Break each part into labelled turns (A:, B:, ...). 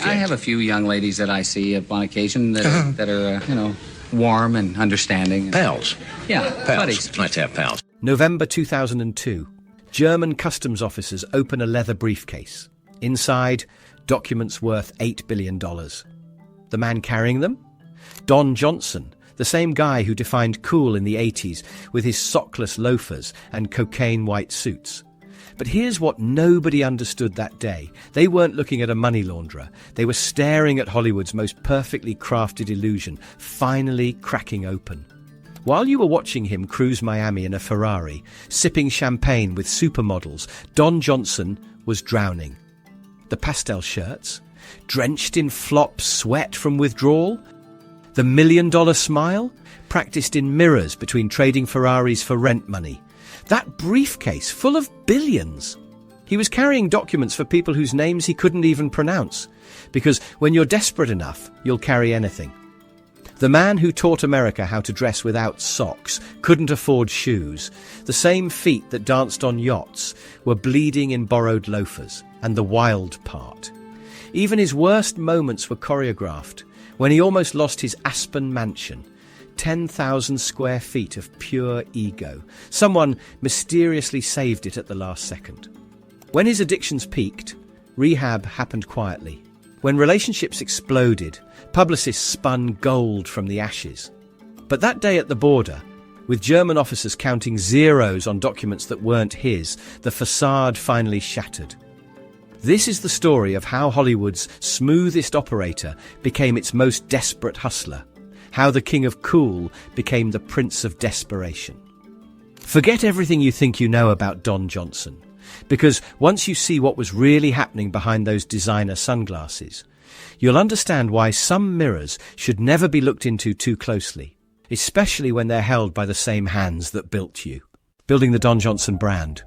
A: I have a few young ladies that I see on occasion that are warm and understanding.
B: Pals.
A: Yeah,
B: Pals.
A: buddies.
B: Nice to have pals.
C: November 2002. German customs officers open a leather briefcase. Inside, documents worth $8 billion. The man carrying them? Don Johnson, the same guy who defined cool in the 80s with his sockless loafers and cocaine-white suits. But here's what nobody understood that day. They weren't looking at a money launderer. They were staring at Hollywood's most perfectly crafted illusion, finally cracking open. While you were watching him cruise Miami in a Ferrari, sipping champagne with supermodels, Don Johnson was drowning. The pastel shirts, drenched in flop sweat from withdrawal, the $1 million smile, practiced in mirrors between trading Ferraris for rent money. That briefcase full of billions. He was carrying documents for people whose names he couldn't even pronounce, because when you're desperate enough, you'll carry anything. The man who taught America how to dress without socks couldn't afford shoes. The same feet that danced on yachts were bleeding in borrowed loafers. And the wild part. Even his worst moments were choreographed, when he almost lost his Aspen mansion. 10,000 square feet of pure ego. Someone mysteriously saved it at the last second. When his addictions peaked, rehab happened quietly. When relationships exploded, publicists spun gold from the ashes. But that day at the border, with German officers counting zeros on documents that weren't his, the facade finally shattered. This is the story of how Hollywood's smoothest operator became its most desperate hustler. How the king of cool became the prince of desperation. Forget everything you think you know about Don Johnson, because once you see what was really happening behind those designer sunglasses, you'll understand why some mirrors should never be looked into too closely, especially when they're held by the same hands that built you. Building the Don Johnson brand.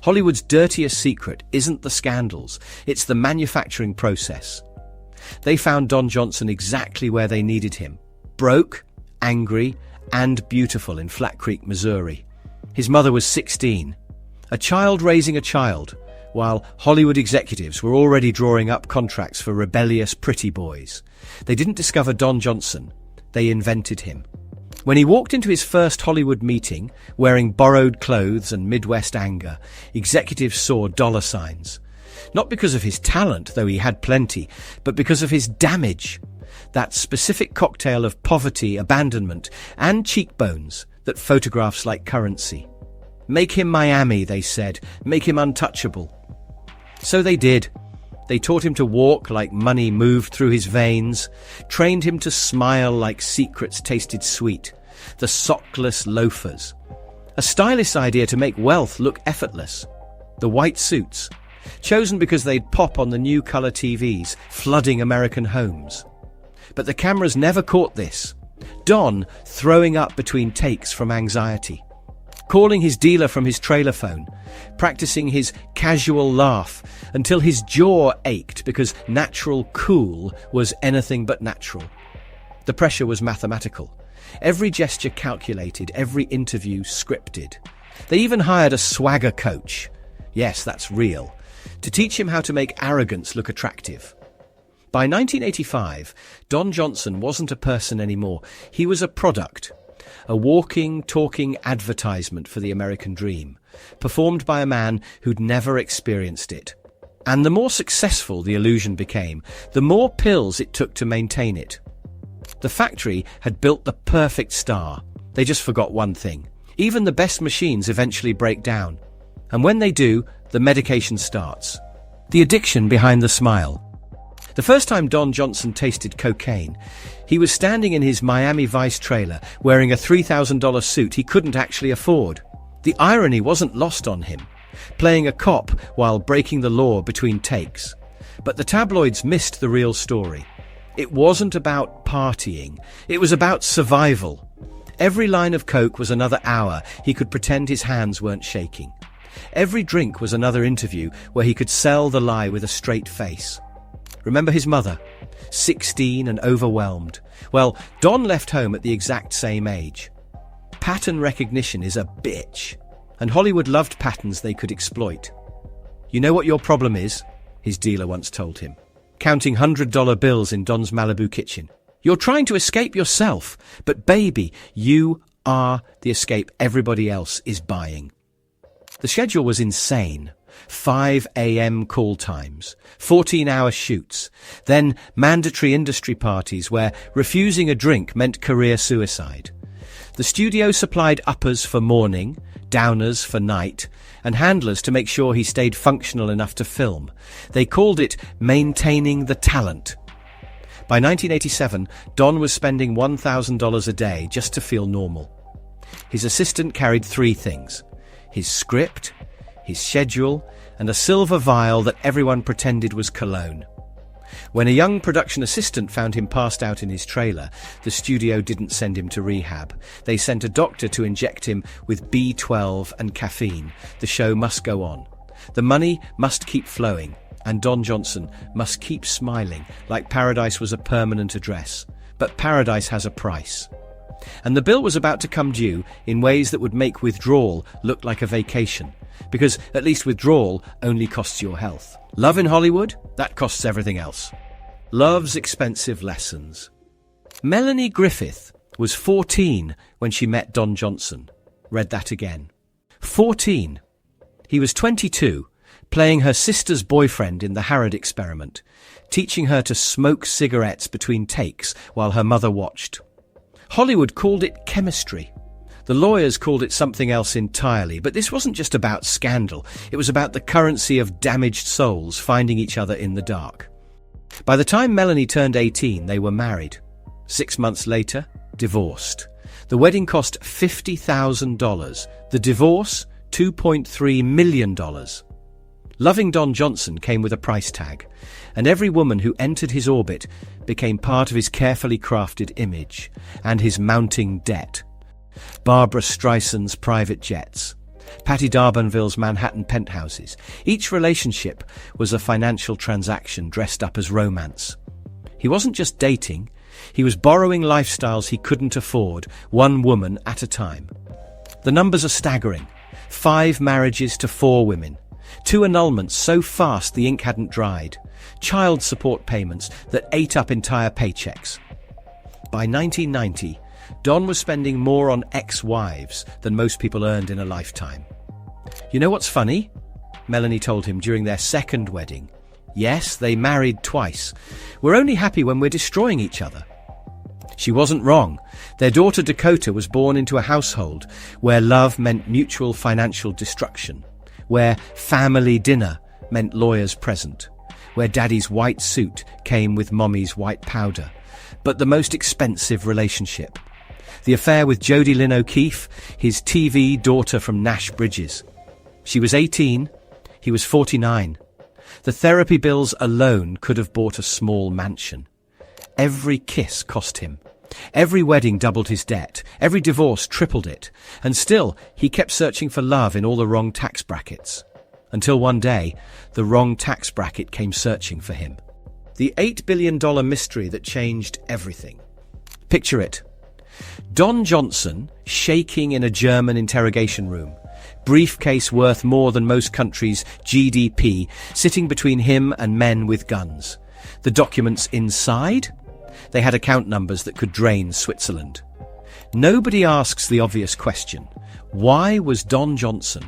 C: Hollywood's dirtiest secret isn't the scandals, it's the manufacturing process. They found Don Johnson exactly where they needed him. Broke, angry, and beautiful in Flat Creek, Missouri. His mother was 16, a child raising a child, while Hollywood executives were already drawing up contracts for rebellious pretty boys. They didn't discover Don Johnson, they invented him. When he walked into his first Hollywood meeting, wearing borrowed clothes and Midwest anger, executives saw dollar signs. Not because of his talent, though he had plenty, but because of his damage. That specific cocktail of poverty, abandonment, and cheekbones that photographs like currency. Make him Miami, they said. Make him untouchable. So they did. They taught him to walk like money moved through his veins, trained him to smile like secrets tasted sweet, the sockless loafers. A stylist's idea to make wealth look effortless. The white suits, chosen because they'd pop on the new color TVs, flooding American homes. But the cameras never caught this. Don throwing up between takes from anxiety. Calling his dealer from his trailer phone. Practicing his casual laugh until his jaw ached because natural cool was anything but natural. The pressure was mathematical. Every gesture calculated, every interview scripted. They even hired a swagger coach. Yes, that's real. To teach him how to make arrogance look attractive. By 1985, Don Johnson wasn't a person anymore. He was a product, a walking, talking advertisement for the American dream, performed by a man who'd never experienced it. And the more successful the illusion became, the more pills it took to maintain it. The factory had built the perfect star. They just forgot one thing. Even the best machines eventually break down. And when they do, the medication starts. The addiction behind the smile. The first time Don Johnson tasted cocaine, he was standing in his Miami Vice trailer wearing a $3,000 suit he couldn't actually afford. The irony wasn't lost on him, playing a cop while breaking the law between takes. But the tabloids missed the real story. It wasn't about partying, it was about survival. Every line of coke was another hour he could pretend his hands weren't shaking. Every drink was another interview where he could sell the lie with a straight face. Remember his mother, 16 and overwhelmed. Well, Don left home at the exact same age. Pattern recognition is a bitch, and Hollywood loved patterns they could exploit. You know what your problem is? His dealer once told him. counting $100 bills in Don's Malibu kitchen. You're trying to escape yourself, but baby, you are the escape everybody else is buying. The schedule was insane. 5 a.m. call times, 14-hour shoots, then mandatory industry parties where refusing a drink meant career suicide. The studio supplied uppers for morning, downers for night, and handlers to make sure he stayed functional enough to film. They called it maintaining the talent. By 1987, Don was spending $1,000 a day just to feel normal. His assistant carried 3 things: his script, his schedule, and a silver vial that everyone pretended was cologne. When a young production assistant found him passed out in his trailer, the studio didn't send him to rehab. They sent a doctor to inject him with B12 and caffeine. The show must go on. The money must keep flowing, and Don Johnson must keep smiling like paradise was a permanent address. But paradise has a price. And the bill was about to come due in ways that would make withdrawal look like a vacation. Because at least withdrawal only costs your health. Love in Hollywood? That costs everything else. Love's expensive lessons. Melanie Griffith was 14 when she met Don Johnson. Read that again. 14. He was 22, playing her sister's boyfriend in the Harrod experiment, teaching her to smoke cigarettes between takes while her mother watched. Hollywood called it chemistry. The lawyers called it something else entirely, but this wasn't just about scandal. It was about the currency of damaged souls finding each other in the dark. By the time Melanie turned 18, they were married. 6 months later, divorced. The wedding cost $50,000. The divorce, $2.3 million. Loving Don Johnson came with a price tag, and every woman who entered his orbit became part of his carefully crafted image and his mounting debt. Barbra Streisand's private jets, Patty D'Arbanville's Manhattan penthouses. Each relationship was a financial transaction dressed up as romance. He wasn't just dating, he was borrowing lifestyles he couldn't afford, one woman at a time. The numbers are staggering. 5 marriages to 4 women. 2 annulments so fast the ink hadn't dried. Child support payments that ate up entire paychecks. By 1990, Don was spending more on ex-wives than most people earned in a lifetime. You know what's funny? Melanie told him during their second wedding. Yes, they married twice. We're only happy when we're destroying each other. She wasn't wrong. Their daughter Dakota was born into a household where love meant mutual financial destruction, where family dinner meant lawyers present, where daddy's white suit came with mommy's white powder, but the most expensive relationship. The affair with Jodie Lynn O'Keefe, his TV daughter from Nash Bridges. She was 18, he was 49. The therapy bills alone could have bought a small mansion. Every kiss cost him. Every wedding doubled his debt. Every divorce tripled it. And still, he kept searching for love in all the wrong tax brackets. Until one day, the wrong tax bracket came searching for him. The $8 billion mystery that changed everything. Picture it. Don Johnson shaking in a German interrogation room. Briefcase worth more than most countries' GDP, sitting between him and men with guns. The documents inside? They had account numbers that could drain Switzerland. Nobody asks the obvious question. Why was Don Johnson,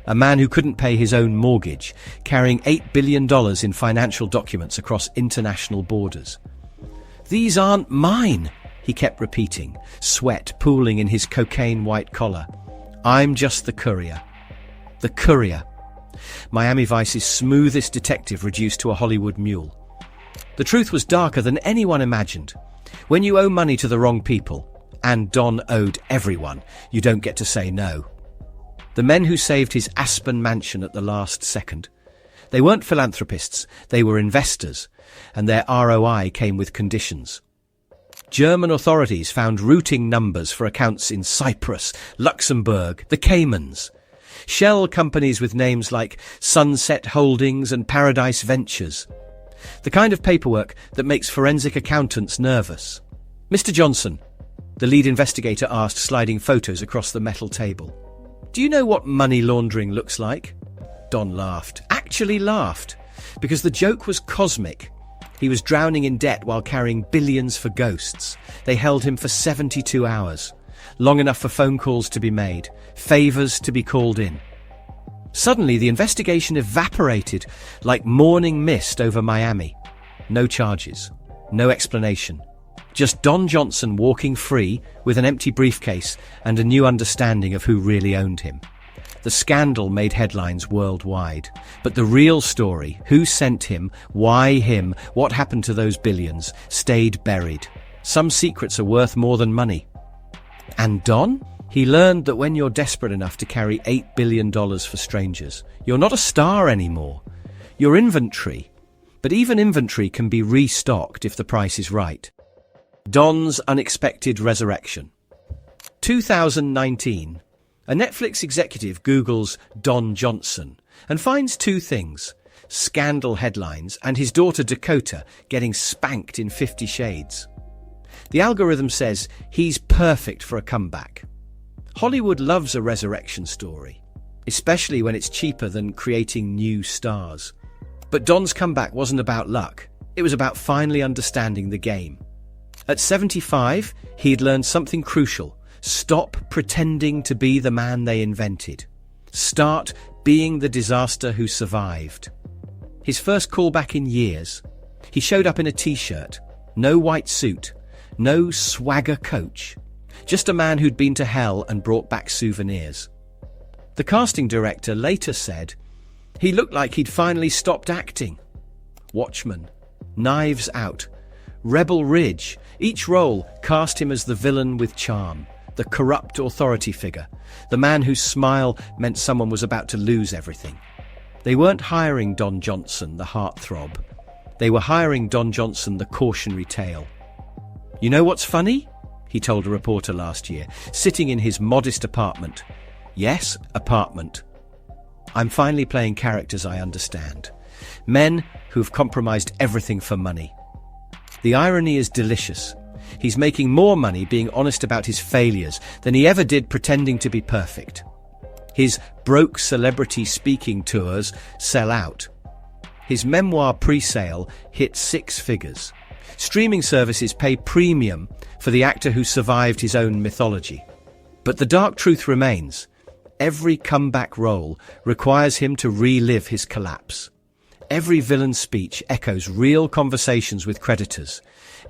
C: a man who couldn't pay his own mortgage, carrying $8 billion in financial documents across international borders? These aren't mine, he kept repeating, sweat pooling in his cocaine-white collar. I'm just the courier. The courier. Miami Vice's smoothest detective reduced to a Hollywood mule. The truth was darker than anyone imagined. When you owe money to the wrong people, and Don owed everyone, you don't get to say no. The men who saved his Aspen mansion at the last second. They weren't philanthropists, they were investors, and their ROI came with conditions. German authorities found routing numbers for accounts in Cyprus, Luxembourg, the Caymans. Shell companies with names like Sunset Holdings and Paradise Ventures. The kind of paperwork that makes forensic accountants nervous. Mr. Johnson, the lead investigator asked, sliding photos across the metal table. Do you know what money laundering looks like? Don laughed. Actually laughed. Because the joke was cosmic. He was drowning in debt while carrying billions for ghosts. They held him for 72 hours, long enough for phone calls to be made, favors to be called in. Suddenly, the investigation evaporated like morning mist over Miami. No charges, no explanation. Just Don Johnson walking free with an empty briefcase and a new understanding of who really owned him. The scandal made headlines worldwide. But the real story, who sent him, why him, what happened to those billions, stayed buried. Some secrets are worth more than money. And Don? He learned that when you're desperate enough to carry $8 billion for strangers, you're not a star anymore. You're inventory. But even inventory can be restocked if the price is right. Don's unexpected resurrection. 2019. A Netflix executive Googles Don Johnson and finds two things: scandal headlines and his daughter Dakota getting spanked in 50 Shades. The algorithm says he's perfect for a comeback. Hollywood loves a resurrection story, especially when it's cheaper than creating new stars. But Don's comeback wasn't about luck. It was about finally understanding the game. At 75, he'd learned something crucial. Stop pretending to be the man they invented. Start being the disaster who survived. His first callback in years. He showed up in a t-shirt, no white suit, no swagger coach. Just a man who'd been to hell and brought back souvenirs. The casting director later said, he looked like he'd finally stopped acting. Watchmen, Knives Out, Rebel Ridge, each role cast him as the villain with charm. The corrupt authority figure, the man whose smile meant someone was about to lose everything. They weren't hiring Don Johnson, the heartthrob. They were hiring Don Johnson, the cautionary tale. You know what's funny? He told a reporter last year, sitting in his modest apartment. Yes, apartment. I'm finally playing characters I understand. Men who've compromised everything for money. The irony is delicious. He's making more money being honest about his failures than he ever did pretending to be perfect. His broke celebrity speaking tours sell out. His memoir pre-sale hit 6 figures. Streaming services pay premium for the actor who survived his own mythology. But the dark truth remains. Every comeback role requires him to relive his collapse. Every villain speech echoes real conversations with creditors.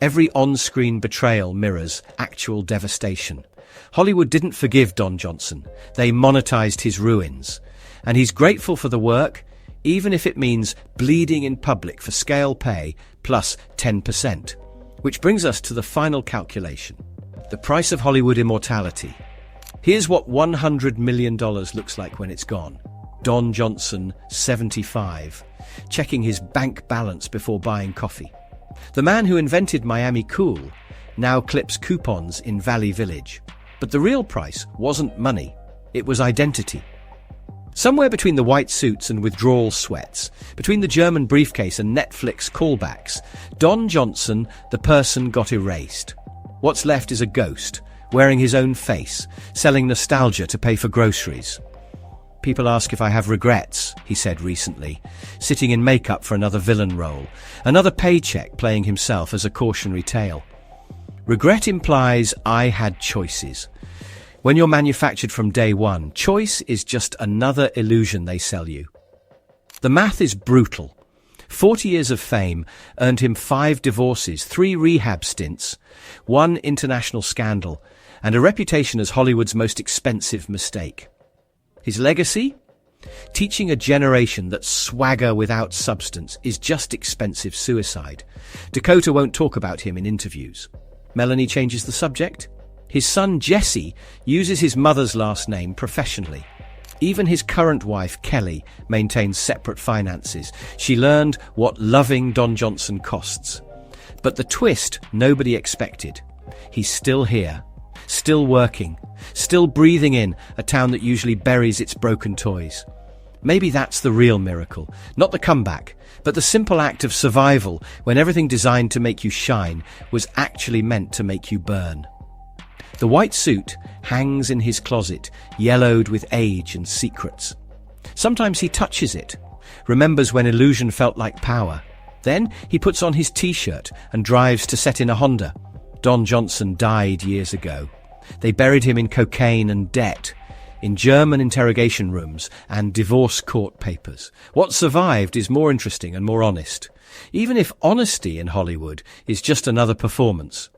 C: Every on-screen betrayal mirrors actual devastation. Hollywood didn't forgive Don Johnson. They monetized his ruins. And he's grateful for the work, even if it means bleeding in public for scale pay plus 10%. Which brings us to the final calculation. The price of Hollywood immortality. Here's what $100 million looks like when it's gone. Don Johnson, 75, checking his bank balance before buying coffee. The man who invented Miami Cool now clips coupons in Valley Village. But the real price wasn't money, it was identity. Somewhere between the white suits and withdrawal sweats, between the German briefcase and Netflix callbacks, Don Johnson, the person, got erased. What's left is a ghost, wearing his own face, selling nostalgia to pay for groceries. People ask if I have regrets, he said recently, sitting in makeup for another villain role, another paycheck playing himself as a cautionary tale. Regret implies I had choices. When you're manufactured from day one, choice is just another illusion they sell you. The math is brutal. 40 years of fame earned him 5 divorces, 3 rehab stints, 1 international scandal, and a reputation as Hollywood's most expensive mistake. His legacy? Teaching a generation that swagger without substance is just expensive suicide. Dakota won't talk about him in interviews. Melanie changes the subject. His son Jesse uses his mother's last name professionally. Even his current wife, Kelly, maintains separate finances. She learned what loving Don Johnson costs. But the twist nobody expected. He's still here. Still working, still breathing in a town that usually buries its broken toys. Maybe that's the real miracle, not the comeback, but the simple act of survival when everything designed to make you shine was actually meant to make you burn. The white suit hangs in his closet, yellowed with age and secrets. Sometimes he touches it, remembers when illusion felt like power, Then he puts on his T-shirt and drives to set in a Honda. Don Johnson died years ago. They buried him in cocaine and debt, in German interrogation rooms and divorce court papers. What survived is more interesting and more honest, even if honesty in Hollywood is just another performance.